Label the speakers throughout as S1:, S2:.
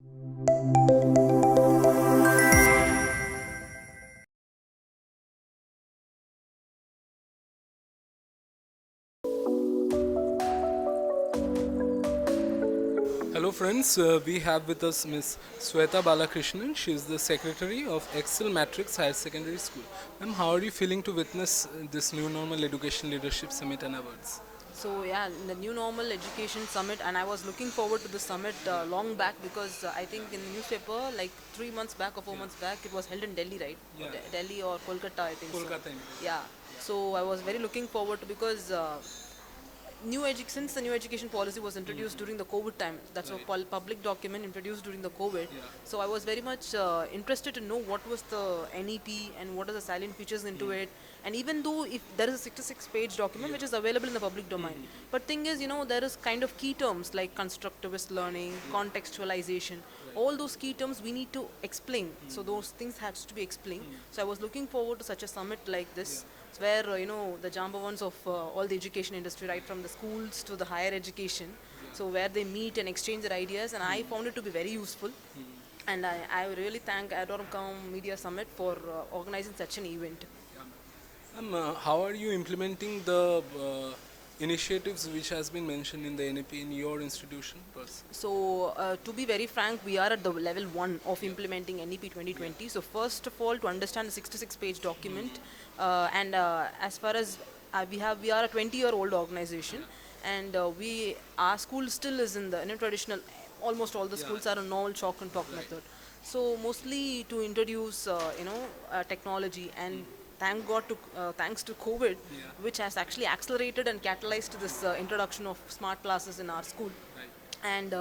S1: Hello friends, we have with us Miss Swetha Balakrishnan. She is the Secretary of Excel Matric Higher Secondary School. Ma'am, how are you feeling to witness this new normal education leadership summit and awards?
S2: So yeah, the new normal education summit, and I was looking forward to the summit long back because I think in the newspaper, like 3 months back or 4 months back, it was held in Delhi, right?
S1: Yeah,
S2: Delhi or Kolkata, I think so.
S1: Kolkata.
S2: Yeah. So I was very looking forward to because since the new education policy was introduced during the COVID time, that's a
S1: Right.
S2: public document introduced during the COVID.
S1: Yeah.
S2: So I was very much interested to know what was the NEP and what are the salient features into it. And even though if there is a 66-page document which is available in the public domain, but thing is, there is kind of key terms like constructivist learning, contextualization. All those key terms we need to explain. So those things has to be explained. So I was looking forward to such a summit like this where the jambavans of all the education industry, right from the schools to the higher education, so where they meet and exchange their ideas, and I found it to be very useful. And I really thank ArdorComm Media Summit for organizing such an event.
S1: How are you implementing the initiatives which has been mentioned in the NEP in your institution?
S2: So, to be very frank, we are at the level 1 of implementing NEP 2020. So, first of all, to understand the 66-page document, and as far as we are a 20-year-old organization, and our school still is in the traditional. Almost all the schools are a normal chalk and talk method. So, mostly to introduce, technology and. Thank God thanks to COVID, which has actually accelerated and catalyzed this introduction of smart classes in our school. And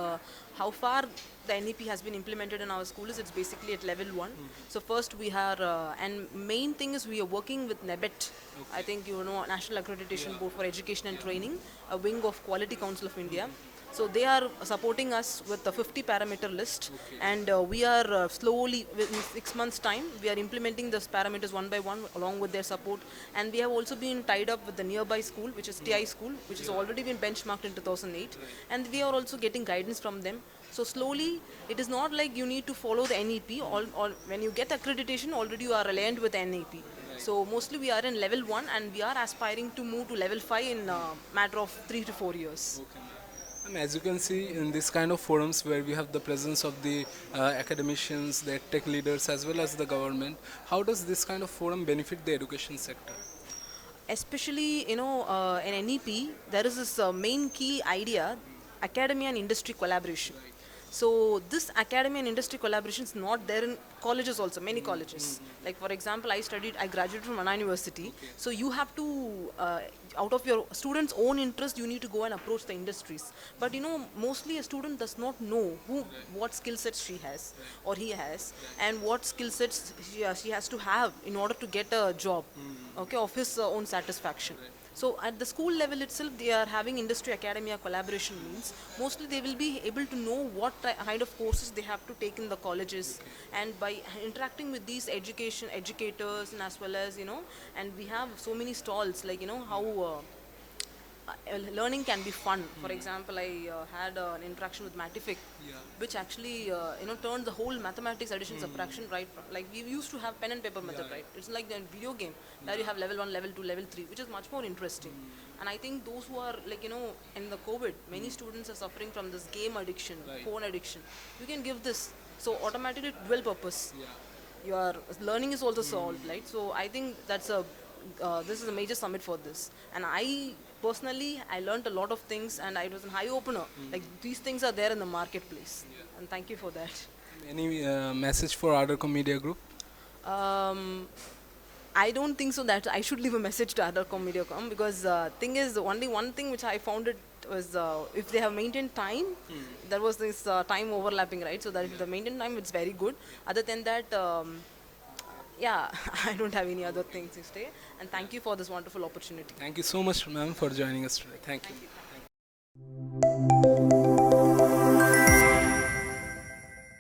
S2: how far the NEP has been implemented in our school is it's basically at level 1. So first we are, and main thing is we are working with NEBET. I think National Accreditation Board for Education and Training, a wing of Quality Council of India. So they are supporting us with the 50 parameter list, and we are slowly, within 6 months' time, we are implementing those parameters one by one along with their support. And we have also been tied up with the nearby school, which is TI school, which has already been benchmarked in 2008, and we are also getting guidance from them. So slowly, it is not like you need to follow the NEP. Or when you get accreditation, already you are aligned with NEP. So mostly we are in level 1, and we are aspiring to move to level 5 in a matter of 3 to 4 years.
S1: As you can see in this kind of forums where we have the presence of the academicians, the tech leaders as well as the government, how does this kind of forum benefit the education sector?
S2: Especially in NEP there is this main key idea, academia and industry collaboration. So this academy and industry collaboration is not there in colleges also, many colleges. Like for example, I graduated from Anna University. So you have to, out of your student's own interest, you need to go and approach the industries. But mostly a student does not know what skill sets she has or he has, and what skill sets she has to have in order to get a job, okay, of his own satisfaction. So at the school level itself, they are having industry academia collaboration means mostly they will be able to know what kind of courses they have to take in the colleges, and by interacting with these educators, and as well as and we have so many stalls like how learning can be fun. For example, I had an interaction with Matric, which actually turned the whole mathematics, addition, subtraction, right? Like we used to have pen and paper method, right? It's like the video game where you have level 1, level 2, level 3, which is much more interesting. And I think those who are like in the COVID, many students are suffering from this game addiction, phone addiction. You can give this, so automatically dual purpose. Your learning is also solved, right? So I think this is a major summit for this, and I personally I learned a lot of things, and it was an eye opener. Like these things are there in the marketplace, and thank you for that.
S1: Any message for ArdorComm Media Group?
S2: Um, I don't think so that I should leave a message to other Mediacom, because thing is only one thing which I found it was if they have maintained time, there was this time overlapping, right? So that if they maintain time, it's very good. Other than that, yeah, I don't have any other things to say. And thank you for this wonderful opportunity.
S1: Thank you so much, ma'am, for joining us today. Thank you.
S2: Thank you.